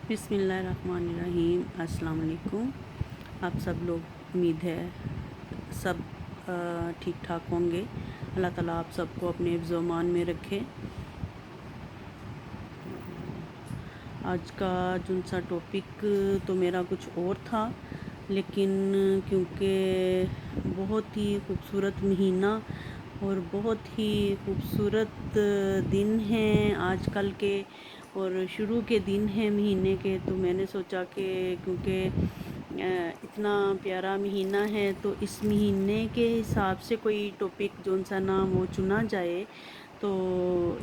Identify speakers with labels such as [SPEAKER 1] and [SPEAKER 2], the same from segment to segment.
[SPEAKER 1] بسم اللہ الرحمن الرحیم۔ السلام علیکم۔ آپ سب لوگ امید ہے سب ٹھیک ٹھاک ہوں گے۔ اللہ تعالیٰ آپ سب کو اپنے حفظ و امان میں رکھے۔ آج کا جن سا ٹاپک تو میرا کچھ اور تھا، لیکن کیونکہ بہت ہی خوبصورت مہینہ اور بہت ہی خوبصورت دن ہیں آج کل کے، اور شروع کے دن ہیں مہینے کے، تو میں نے سوچا کہ کیونکہ اتنا پیارا مہینہ ہے تو اس مہینے کے حساب سے کوئی ٹاپک جون سا نا وہ چنا جائے، تو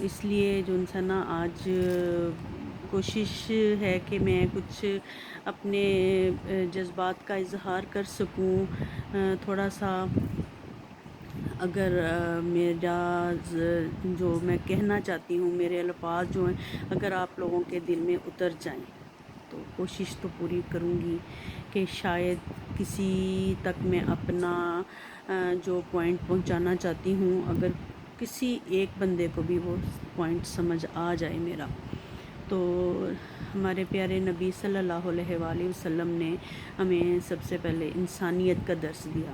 [SPEAKER 1] اس لیے جون سا نا آج کوشش ہے کہ میں کچھ اپنے جذبات کا اظہار کر سکوں، تھوڑا سا اگر میرا جو میں کہنا چاہتی ہوں، میرے الفاظ جو ہیں اگر آپ لوگوں کے دل میں اتر جائیں تو کوشش تو پوری کروں گی کہ شاید کسی تک میں اپنا جو پوائنٹ پہنچانا چاہتی ہوں، اگر کسی ایک بندے کو بھی وہ پوائنٹ سمجھ آ جائے میرا، تو ہمارے پیارے نبی صلی اللہ علیہ وآلہ وسلم نے ہمیں سب سے پہلے انسانیت کا درس دیا۔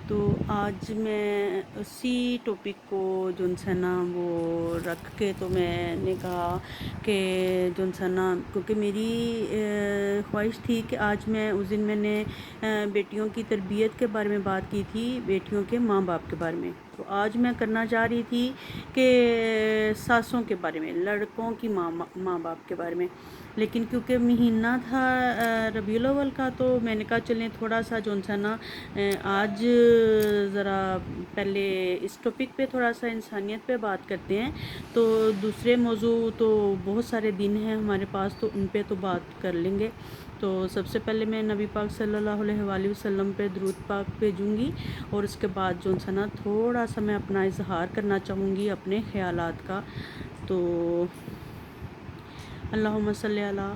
[SPEAKER 1] تو آج میں اسی ٹاپک کو جون سا نا وہ رکھ کے، تو میں نے کہا کہ جون سا نا، کیونکہ میری خواہش تھی کہ آج اس دن میں نے بیٹیوں کی تربیت کے بارے میں بات کی تھی، بیٹیوں کے ماں باپ کے بارے میں، تو آج میں کرنا چاہ رہی تھی کہ ساسوں کے بارے میں، لڑکوں کی ماں باپ کے بارے میں، لیکن کیونکہ مہینہ تھا ربیع الاول کا، تو میں نے کہا چلیں تھوڑا سا جون سا نا آج ذرا پہلے اس ٹاپک پہ تھوڑا سا انسانیت پہ بات کرتے ہیں، تو دوسرے موضوع تو بہت سارے دن ہیں ہمارے پاس، تو ان پہ تو بات کر لیں گے۔ تو سب سے پہلے میں نبی پاک صلی اللہ علیہ وآلہ وسلم پہ درود پاک بھیجوں گی، اور اس کے بعد جون سا نا تھوڑا سا میں اپنا اظہار کرنا چاہوں گی اپنے خیالات کا۔ تو اللہم صلی علی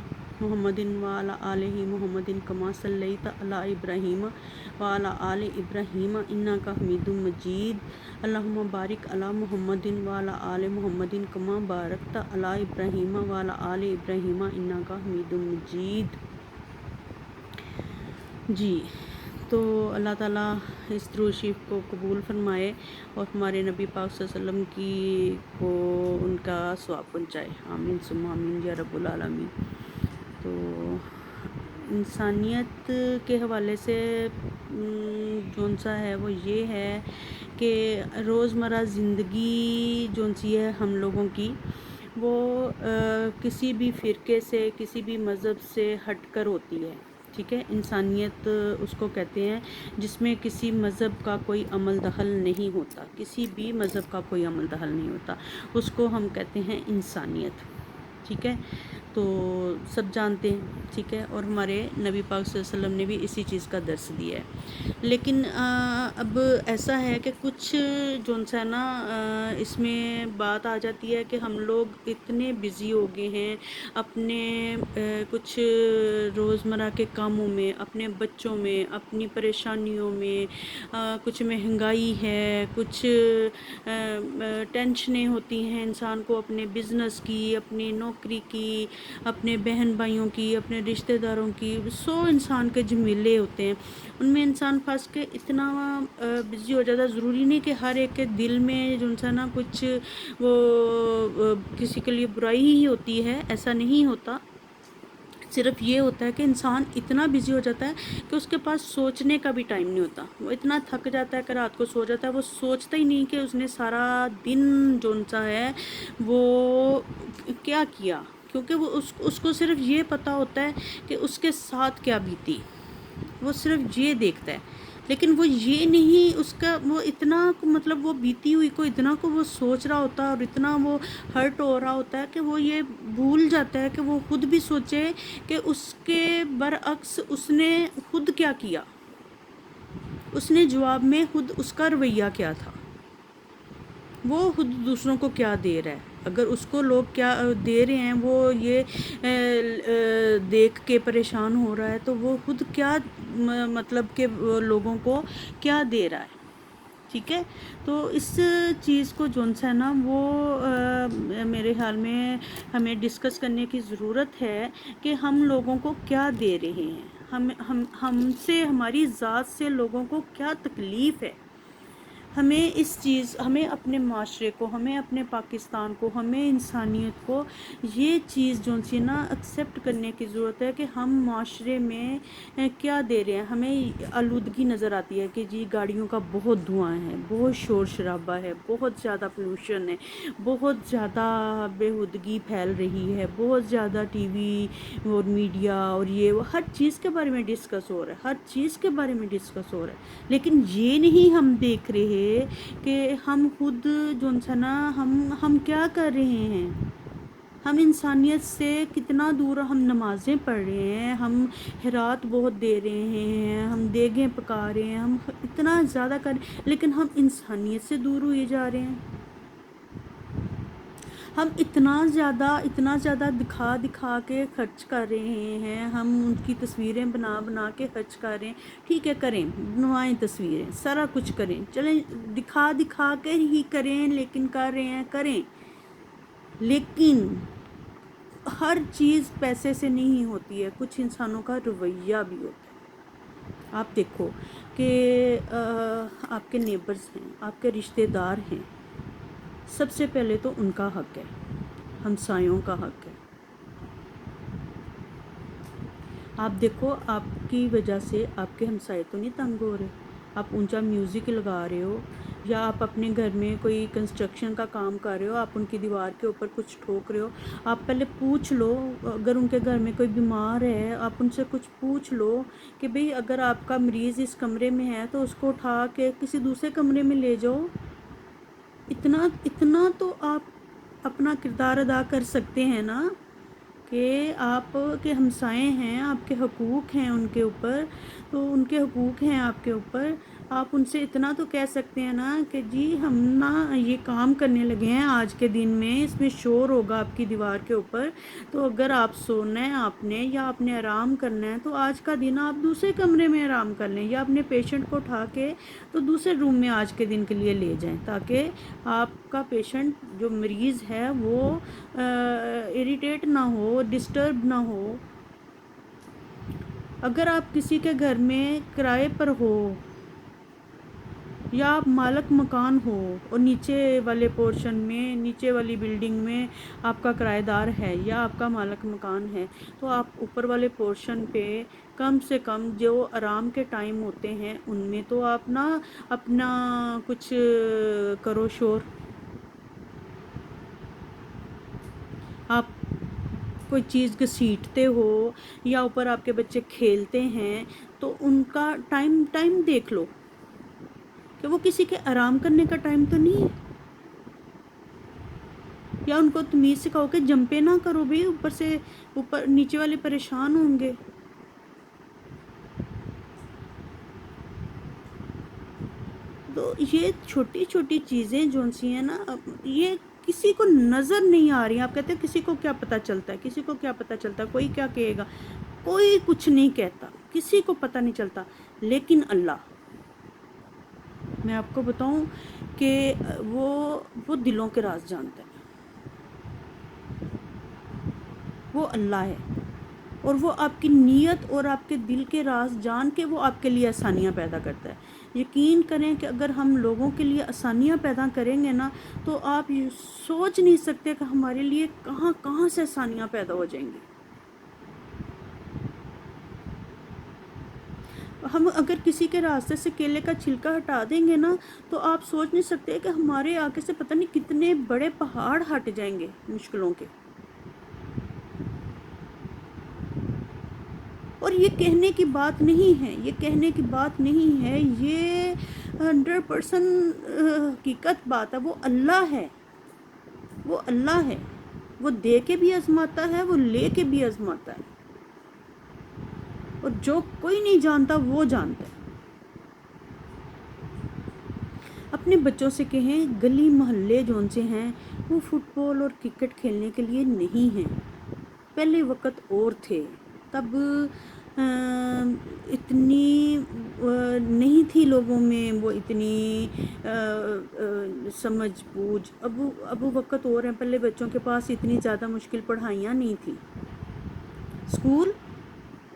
[SPEAKER 1] محمد وعلی آلہ محمد کما صلیت علی ابراہیم وعلی آل ابراہیم انک حمید مجید، اللہم بارک علی محمد وعلی آل محمد کما بارکت علی ابراہیم وعلی آل ابراہیم انک حمید مجید۔ جی، تو اللہ تعالیٰ اس درود شریف کو قبول فرمائے اور ہمارے نبی پاک صلی اللہ علیہ وسلم کی کو ان کا ثواب پہنچائے، آمین ثم آمین یا رب العالمین۔ تو انسانیت کے حوالے سے جون سا ہے وہ یہ ہے کہ روزمرہ زندگی جون سی ہے ہم لوگوں کی، وہ کسی بھی فرقے سے، کسی بھی مذہب سے ہٹ کر ہوتی ہے، ٹھیک ہے۔ انسانیت اس کو کہتے ہیں جس میں کسی مذہب کا کوئی عمل دخل نہیں ہوتا، کسی بھی مذہب کا کوئی عمل دخل نہیں ہوتا، اس کو ہم کہتے ہیں انسانیت، ٹھیک ہے۔ تو سب جانتے ہیں، ٹھیک ہے، اور ہمارے نبی پاک صلی اللہ علیہ وسلم نے بھی اسی چیز کا درس دیا ہے۔ لیکن اب ایسا ہے کہ کچھ جون سا نا اس میں بات آ جاتی ہے کہ ہم لوگ اتنے بزی ہو گئے ہیں اپنے کچھ روزمرہ کے کاموں میں، اپنے بچوں میں، اپنی پریشانیوں میں، کچھ مہنگائی ہے، کچھ ٹینشنیں ہوتی ہیں انسان کو اپنے بزنس کی، اپنی نوکری کی، اپنے بہن بھائیوں کی، اپنے رشتہ داروں کی، انسان کے جھمیلے ہوتے ہیں، ان میں انسان پھنس کے اتنا بزی ہو جاتا ہے۔ ضروری نہیں کہ ہر ایک کے دل میں جو سا نا کچھ وہ کسی کے لیے برائی ہی ہوتی ہے، ایسا نہیں ہوتا، صرف یہ ہوتا ہے کہ انسان اتنا بزی ہو جاتا ہے کہ اس کے پاس سوچنے کا بھی ٹائم نہیں ہوتا، وہ اتنا تھک جاتا ہے کہ رات کو سو جاتا ہے، وہ سوچتا ہی نہیں کہ اس نے سارا دن جون سا ہے وہ کیا کیا، کیونکہ وہ اس کو صرف یہ پتہ ہوتا ہے کہ اس کے ساتھ کیا بیتی، وہ صرف یہ دیکھتا ہے، لیکن وہ یہ نہیں، اس کا وہ اتنا مطلب وہ بیتی ہوئی کو اتنا کو وہ سوچ رہا ہوتا ہے اور اتنا وہ ہرٹ ہو رہا ہوتا ہے کہ وہ یہ بھول جاتا ہے کہ وہ خود بھی سوچے کہ اس کے برعکس اس نے خود کیا کیا، اس نے جواب میں خود اس کا رویہ کیا تھا، وہ خود دوسروں کو کیا دے رہا ہے، اگر اس کو لوگ کیا دے رہے ہیں وہ یہ دیکھ کے پریشان ہو رہا ہے، تو وہ خود کیا مطلب کہ لوگوں کو کیا دے رہا ہے۔ ٹھیک ہے. تو اس چیز کو جو ہے نا وہ میرے خیال میں ہمیں ڈسکس کرنے کی ضرورت ہے کہ ہم لوگوں کو کیا دے رہے ہیں، ہم سے، ہماری ذات سے لوگوں کو کیا تکلیف ہے. ہمیں اپنے معاشرے کو، ہمیں اپنے پاکستان کو، ہمیں انسانیت کو یہ چیز جو سی نا ایکسیپٹ کرنے کی ضرورت ہے کہ ہم معاشرے میں کیا دے رہے ہیں. ہمیں آلودگی نظر آتی ہے کہ جی گاڑیوں کا بہت دھواں ہے، بہت شور شرابہ ہے، بہت زیادہ پولوشن ہے، بہت زیادہ بےہودگی پھیل رہی ہے، بہت زیادہ ٹی وی اور میڈیا اور یہ ہر چیز کے بارے میں ڈسکس ہو رہا ہے، ہر چیز کے بارے میں ڈسکس ہو رہا ہے. لیکن یہ نہیں ہم دیکھ رہے کہ ہم خود جو ہے نا ہم کیا کر رہے ہیں. ہم انسانیت سے کتنا دور، ہم نمازیں پڑھ رہے ہیں، ہم خیرات بہت دے رہے ہیں، ہم دیگیں پکا رہے ہیں، ہم اتنا زیادہ کر، لیکن ہم انسانیت سے دور ہوئے جا رہے ہیں. ہم اتنا زیادہ دکھا دکھا کے خرچ کر رہے ہیں، ہم ان کی تصویریں بنا بنا کے خرچ کر رہے ہیں. ٹھیک ہے، کریں، بنوائیں تصویریں، سارا کچھ کریں، چلیں دکھا دکھا کے ہی کریں، لیکن کر رہے ہیں کریں. لیکن ہر چیز پیسے سے نہیں ہوتی ہے، کچھ انسانوں کا رویہ بھی ہوتا ہے. آپ دیکھو کہ آپ کے نیبرز ہیں، آپ کے رشتہ دار ہیں، سب سے پہلے تو ان کا حق ہے، ہمسایوں کا حق ہے. آپ دیکھو آپ کی وجہ سے آپ کے ہمسائے تو نہیں تنگ ہو رہے. آپ اونچا میوزک لگا رہے ہو، یا آپ اپنے گھر میں کوئی کنسٹرکشن کا کام کر رہے ہو، آپ ان کی دیوار کے اوپر کچھ ٹھوک رہے ہو. آپ پہلے پوچھ لو، اگر ان کے گھر میں کوئی بیمار ہے آپ ان سے کچھ پوچھ لو کہ بھئی اگر آپ کا مریض اس کمرے میں ہے تو اس کو اٹھا کے کسی دوسرے کمرے میں لے جاؤ. اتنا تو آپ اپنا کردار ادا کر سکتے ہیں نا، کہ آپ کے ہمسائے ہیں، آپ کے حقوق ہیں ان کے اوپر، تو ان کے حقوق ہیں آپ کے اوپر. آپ ان سے اتنا تو کہہ سکتے ہیں نا کہ جی ہم نا یہ کام کرنے لگے ہیں آج کے دن میں، اس میں شور ہوگا آپ کی دیوار کے اوپر، تو اگر آپ سونا ہے آپ نے، یا آپ نے آرام کرنا ہے تو آج کا دن آپ دوسرے کمرے میں آرام کر لیں، یا اپنے پیشنٹ کو اٹھا کے تو دوسرے روم میں آج کے دن کے لیے لے جائیں، تاکہ آپ کا پیشنٹ جو مریض ہے وہ اریٹیٹ نہ ہو، ڈسٹرب نہ ہو. اگر آپ کسی کے گھر میں کرائے پر ہو، یا آپ مالک مکان ہو اور نیچے والے پورشن میں، نیچے والی بلڈنگ میں آپ کا کرایہ دار ہے یا آپ کا مالک مکان ہے، تو آپ اوپر والے پورشن پہ کم سے کم جو آرام کے ٹائم ہوتے ہیں ان میں تو آپ نا اپنا کچھ کرو شور. آپ کوئی چیز گھسیٹتے ہو یا اوپر آپ کے بچے کھیلتے ہیں تو ان کا ٹائم دیکھ لو کہ وہ کسی کے آرام کرنے کا ٹائم تو نہیں ہے. یا ان کو تمیز سکھاؤ کہ جمپے نہ کرو بھی، اوپر سے اوپر نیچے والے پریشان ہوں گے. تو یہ چھوٹی چھوٹی چیزیں جو سی ہیں نا، یہ کسی کو نظر نہیں آ رہی. آپ کہتے ہیں کسی کو کیا پتہ چلتا ہے، کسی کو کیا پتہ چلتا ہے، کوئی کیا کہے گا. کوئی کچھ نہیں کہتا، کسی کو پتہ نہیں چلتا، لیکن اللہ، میں آپ کو بتاؤں کہ وہ دلوں کے راز جانتا ہے. وہ اللہ ہے، اور وہ آپ کی نیت اور آپ کے دل کے راز جان کے وہ آپ کے لیے آسانیاں پیدا کرتا ہے. یقین کریں کہ اگر ہم لوگوں کے لیے آسانیاں پیدا کریں گے نا، تو آپ یہ سوچ نہیں سکتے کہ ہمارے لیے کہاں کہاں سے آسانیاں پیدا ہو جائیں گی. ہم اگر کسی کے راستے سے کیلے کا چھلکا ہٹا دیں گے نا، تو آپ سوچ نہیں سکتے کہ ہمارے آگے سے پتہ نہیں کتنے بڑے پہاڑ ہٹ جائیں گے مشکلوں کے. اور یہ کہنے کی بات نہیں ہے، یہ کہنے کی بات نہیں ہے، یہ 100% حقیقت بات ہے. وہ اللہ ہے، وہ اللہ ہے، وہ دے کے بھی آزماتا ہے، وہ لے کے بھی آزماتا ہے. اور جو کوئی نہیں جانتا وہ جانتا ہے. اپنے بچوں سے کہیں گلی محلے جون سے ہیں وہ فٹ بال اور کرکٹ کھیلنے کے لیے نہیں ہیں. پہلے وقت اور تھے، تب اتنی نہیں تھی لوگوں میں وہ اتنی سمجھ بوجھ. ابو وقت اور ہیں، پہلے بچوں کے پاس اتنی زیادہ مشکل پڑھائیاں نہیں تھیں. اسکول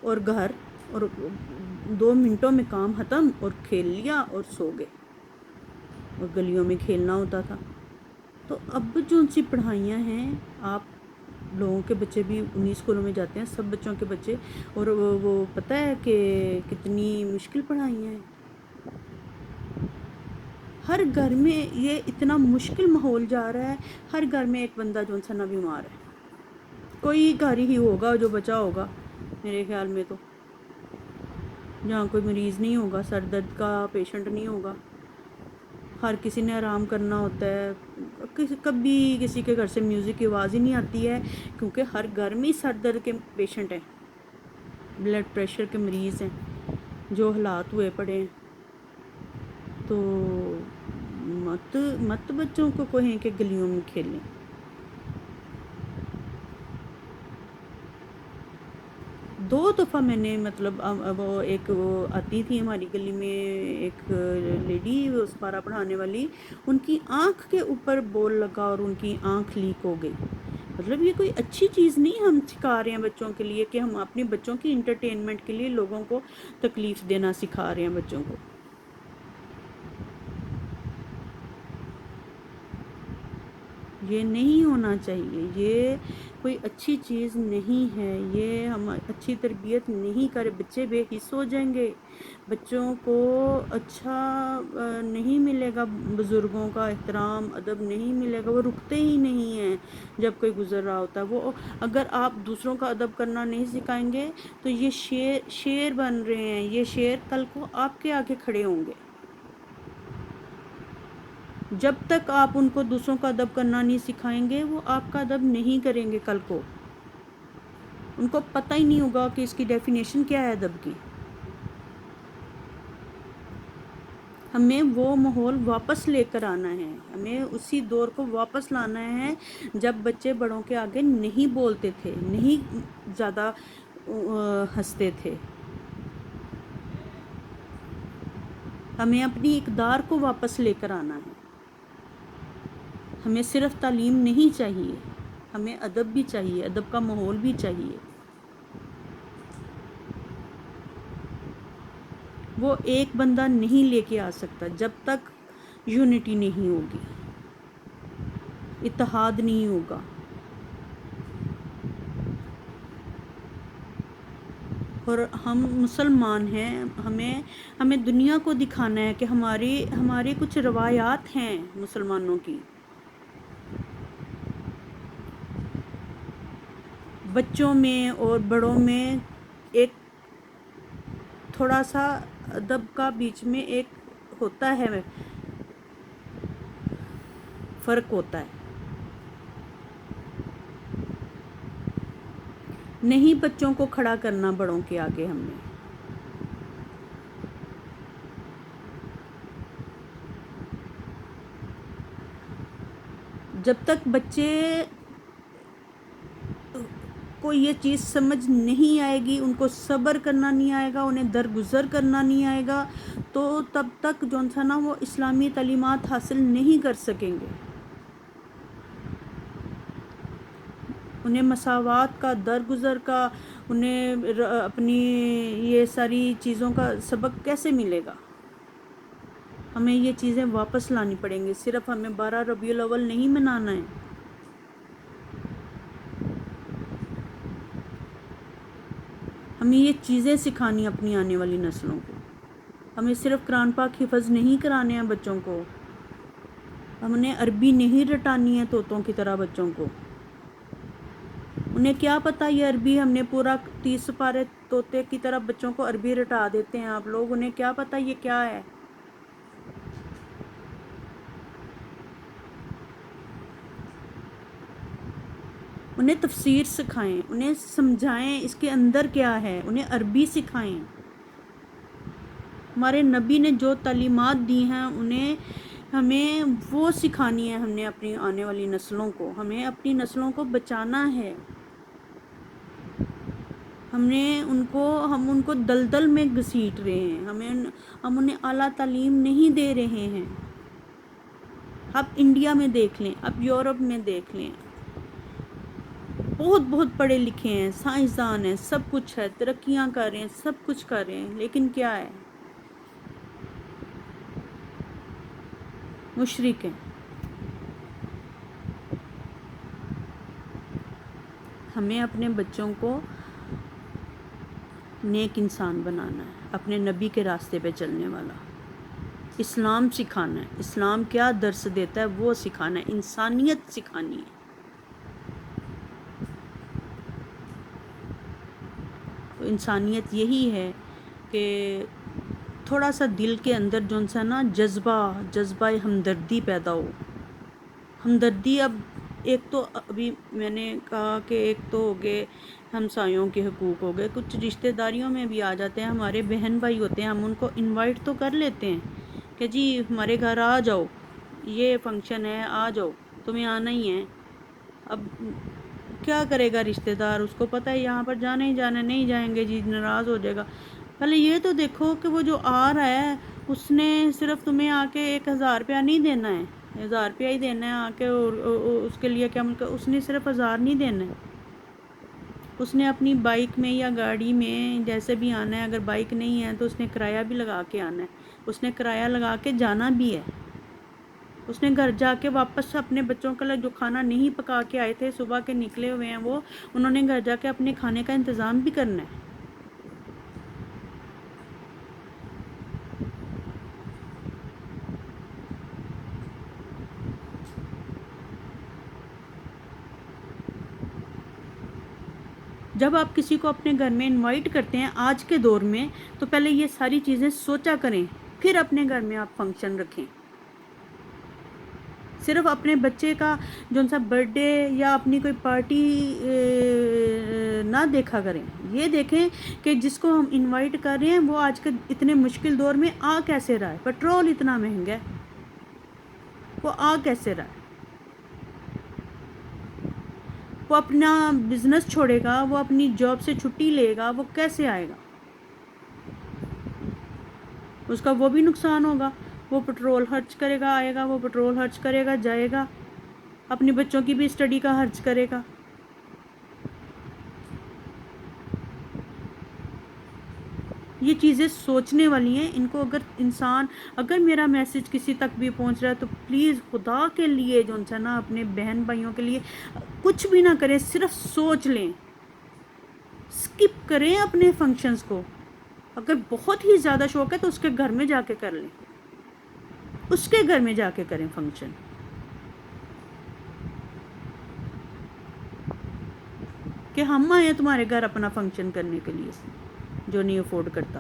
[SPEAKER 1] اور گھر، اور 2 منٹوں میں کام ختم، اور کھیل لیا اور سو گئے، اور گلیوں میں کھیلنا ہوتا تھا. تو اب جو ان سی پڑھائیاں ہیں، آپ لوگوں کے بچے بھی انہی اسکولوں میں جاتے ہیں، سب بچوں کے بچے، اور وہ پتہ ہے کہ کتنی مشکل پڑھائیاں ہیں. ہر گھر میں یہ اتنا مشکل ماحول جا رہا ہے، ہر گھر میں ایک بندہ جو سا نہ بیمار ہے. کوئی گھر ہی ہوگا جو بچا ہوگا میرے خیال میں، تو جہاں کوئی مریض نہیں ہوگا، سر درد کا پیشنٹ نہیں ہوگا. ہر کسی نے آرام کرنا ہوتا ہے. کبھی کسی کے گھر سے میوزک کی آواز ہی نہیں آتی ہے، کیونکہ ہر گھر میں سر درد کے پیشنٹ ہیں، بلڈ پریشر کے مریض ہیں، جو حالات ہوئے پڑے ہیں. تو مت بچوں کو کہیں کہ گلیوں میں کھیلیں. دو دفعہ میں نے مطلب وہ ایک وہ آتی تھی ہماری گلی میں ایک لیڈی پارا پڑھانے والی، ان کی آنکھ کے اوپر بول لگا اور ان کی آنکھ لیک ہو گئی. مطلب یہ کوئی اچھی چیز نہیں ہم سکھا رہے ہیں بچوں کے لیے، کہ ہم اپنے بچوں کی انٹرٹینمنٹ کے لیے لوگوں کو تکلیف دینا سکھا رہے ہیں بچوں کو. یہ نہیں ہونا چاہیے، یہ کوئی اچھی چیز نہیں ہے، یہ ہم اچھی تربیت نہیں کرے. بچے بے حس ہو جائیں گے، بچوں کو اچھا نہیں ملے گا، بزرگوں کا احترام ادب نہیں ملے گا. وہ رکتے ہی نہیں ہیں جب کوئی گزر رہا ہوتا ہے. وہ اگر آپ دوسروں کا ادب کرنا نہیں سکھائیں گے تو یہ شیر بن رہے ہیں، یہ شیر کل کو آپ کے آگے کھڑے ہوں گے. جب تک آپ ان کو دوسروں کا ادب کرنا نہیں سکھائیں گے، وہ آپ کا ادب نہیں کریں گے. کل کو ان کو پتہ ہی نہیں ہوگا کہ اس کی ڈیفینیشن کیا ہے ادب کی. ہمیں وہ ماحول واپس لے کر آنا ہے، ہمیں اسی دور کو واپس لانا ہے جب بچے بڑوں کے آگے نہیں بولتے تھے، نہیں زیادہ ہنستے تھے. ہمیں اپنی اقدار کو واپس لے کر آنا ہے. ہمیں صرف تعلیم نہیں چاہیے، ہمیں ادب بھی چاہیے، ادب کا ماحول بھی چاہیے. وہ ایک بندہ نہیں لے کے آ سکتا جب تک یونٹی نہیں ہوگی، اتحاد نہیں ہوگا. اور ہم مسلمان ہیں، ہمیں دنیا کو دکھانا ہے کہ ہماری کچھ روایات ہیں مسلمانوں کی. بچوں میں اور بڑوں میں ایک تھوڑا سا ادب کا بیچ میں ایک ہوتا ہے، فرق ہوتا ہے. نہیں بچوں کو کھڑا کرنا بڑوں کے آگے. ہم نے جب تک بچے کو یہ چیز سمجھ نہیں آئے گی، ان کو صبر کرنا نہیں آئے گا، انہیں درگزر کرنا نہیں آئے گا، تو تب تک جو سا نا وہ اسلامی تعلیمات حاصل نہیں کر سکیں گے. انہیں مساوات کا، درگزر کا، انہیں اپنی یہ ساری چیزوں کا سبق کیسے ملے گا؟ ہمیں یہ چیزیں واپس لانی پڑیں گی. صرف ہمیں 12 ربیع الاول نہیں منانا ہے، ہمیں یہ چیزیں سکھانی اپنی آنے والی نسلوں کو. ہمیں صرف قرآن پاک حفظ نہیں کرانے ہیں بچوں کو، ہم نے عربی نہیں رٹانی ہے طوطوں کی طرح بچوں کو. انہیں کیا پتہ یہ عربی، ہم نے پورا 30 سپارے طوطے کی طرح بچوں کو عربی رٹا دیتے ہیں آپ لوگ. انہیں کیا پتہ یہ کیا ہے. انہیں تفسیر سکھائیں، انہیں سمجھائیں اس کے اندر کیا ہے، انہیں عربی سکھائیں. ہمارے نبی نے جو تعلیمات دی ہیں ہمیں وہ سکھانی ہے. ہم نے اپنی آنے والی نسلوں کو، ہمیں اپنی نسلوں کو بچانا ہے. ہم ان کو دلدل میں گھسیٹ رہے ہیں، ہم انہیں اعلیٰ تعلیم نہیں دے رہے ہیں۔ اب انڈیا میں دیکھ لیں، اب یورپ میں دیکھ لیں، بہت بہت پڑھے لکھے ہیں، سائنسدان ہیں، سب کچھ ہے، ترقیاں کر رہے ہیں، سب کچھ کر رہے ہیں، لیکن کیا ہے؟ مشرک ہیں۔ ہمیں اپنے بچوں کو نیک انسان بنانا ہے، اپنے نبی کے راستے پہ چلنے والا، اسلام سکھانا ہے، اسلام کیا درس دیتا ہے وہ سکھانا ہے، انسانیت سکھانی ہے۔ تو انسانیت یہی ہے کہ تھوڑا سا دل کے اندر جو سا نا جذبہ ہمدردی پیدا ہو۔ ہمدردی، اب ایک تو ابھی میں نے کہا کہ ایک تو ہو گئے ہمسایوں کے حقوق ہو گئے، کچھ رشتہ داریوں میں بھی آ جاتے ہیں، ہمارے بہن بھائی ہوتے ہیں، ہم ان کو انوائٹ تو کر لیتے ہیں کہ جی ہمارے گھر آ جاؤ، یہ فنکشن ہے، آ جاؤ، تمہیں آنا ہی ہے۔ اب کیا کرے گا رشتہ دار؟ اس کو پتہ ہے یہاں پر جانا ہی جانا ہے، نہیں جائیں گے جی ناراض ہو جائے گا۔ پہلے یہ تو دیکھو کہ وہ جو آ رہا ہے اس نے صرف تمہیں آ کے 1000 روپیہ نہیں دینا ہے، 1000 روپیہ ہی دینا ہے آ کے، اور اس کے لیے کیا اس نے صرف 1000 نہیں دینا ہے، اس نے اپنی بائک میں یا گاڑی میں جیسے بھی آنا ہے، اگر بائک نہیں ہے تو اس نے کرایہ بھی لگا کے آنا ہے، اس نے کرایہ لگا کے جانا بھی ہے، اس نے گھر جا کے واپس اپنے بچوں کے لیے جو کھانا نہیں پکا کے آئے تھے، صبح کے نکلے ہوئے ہیں وہ، انہوں نے گھر جا کے اپنے کھانے کا انتظام بھی کرنا ہے۔ جب آپ کسی کو اپنے گھر میں انوائٹ کرتے ہیں آج کے دور میں، تو پہلے یہ ساری چیزیں سوچا کریں، پھر اپنے گھر میں آپ فنکشن رکھیں۔ صرف اپنے بچے کا جو سا برتھ ڈے یا اپنی کوئی پارٹی نہ دیکھا کریں، یہ دیکھیں کہ جس کو ہم انوائٹ کر رہے ہیں وہ آج کے اتنے مشکل دور میں آ کیسے رہا ہے، پیٹرول اتنا مہنگا ہے، وہ آ کیسے رہا ہے، وہ اپنا بزنس چھوڑے گا، وہ اپنی جاب سے چھٹی لے گا، وہ کیسے آئے گا؟ اس کا وہ بھی نقصان ہوگا، وہ پٹرول خرچ کرے گا، آئے گا، وہ پٹرول خرچ کرے گا، جائے گا، اپنی بچوں کی بھی اسٹڈی کا خرچ کرے گا۔ یہ چیزیں سوچنے والی ہیں، ان کو اگر میرا میسج کسی تک بھی پہنچ رہا ہے تو پلیز خدا کے لیے جو ہے نا اپنے بہن بھائیوں کے لیے کچھ بھی نہ کریں، صرف سوچ لیں، سکپ کریں اپنے فنکشنز کو۔ اگر بہت ہی زیادہ شوق ہے تو اس کے گھر میں جا کے کر لیں، اس کے گھر میں جا کے کریں فنکشن، کہ ہم آئے تمہارے گھر اپنا فنکشن کرنے کے لیے، جو نہیں افورڈ کرتا۔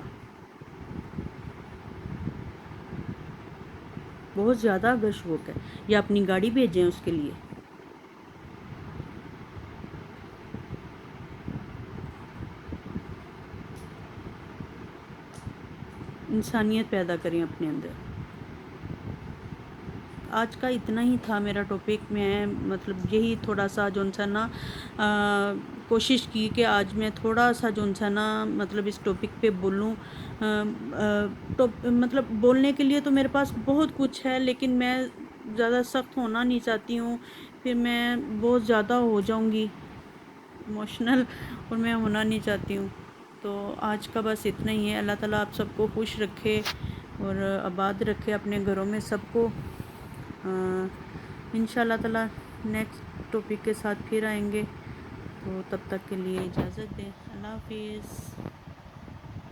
[SPEAKER 1] بہت زیادہ اگر شوق ہے، یا اپنی گاڑی بھیجیں اس کے لیے۔ انسانیت پیدا کریں اپنے اندر۔ آج کا اتنا ہی تھا میرا ٹاپک، میں مطلب یہی تھوڑا سا جو سا نا کوشش کی کہ آج میں تھوڑا سا جو سا نا مطلب اس ٹاپک پہ بولوں۔ مطلب بولنے کے لیے تو میرے پاس بہت کچھ ہے، لیکن میں زیادہ سخت ہونا نہیں چاہتی ہوں، پھر میں بہت زیادہ ہو جاؤں گی ایموشنل، اور میں ہونا نہیں چاہتی ہوں۔ تو آج کا بس اتنا ہی ہے۔ اللہ تعالیٰ آپ سب کو خوش رکھے اور آباد رکھے اپنے گھروں میں سب کو۔ انشاء اللہ تعالیٰ نیکسٹ ٹاپک کے ساتھ پھر آئیں گے، تو تب تک کے لیے اجازت دیں۔ اللہ حافظ۔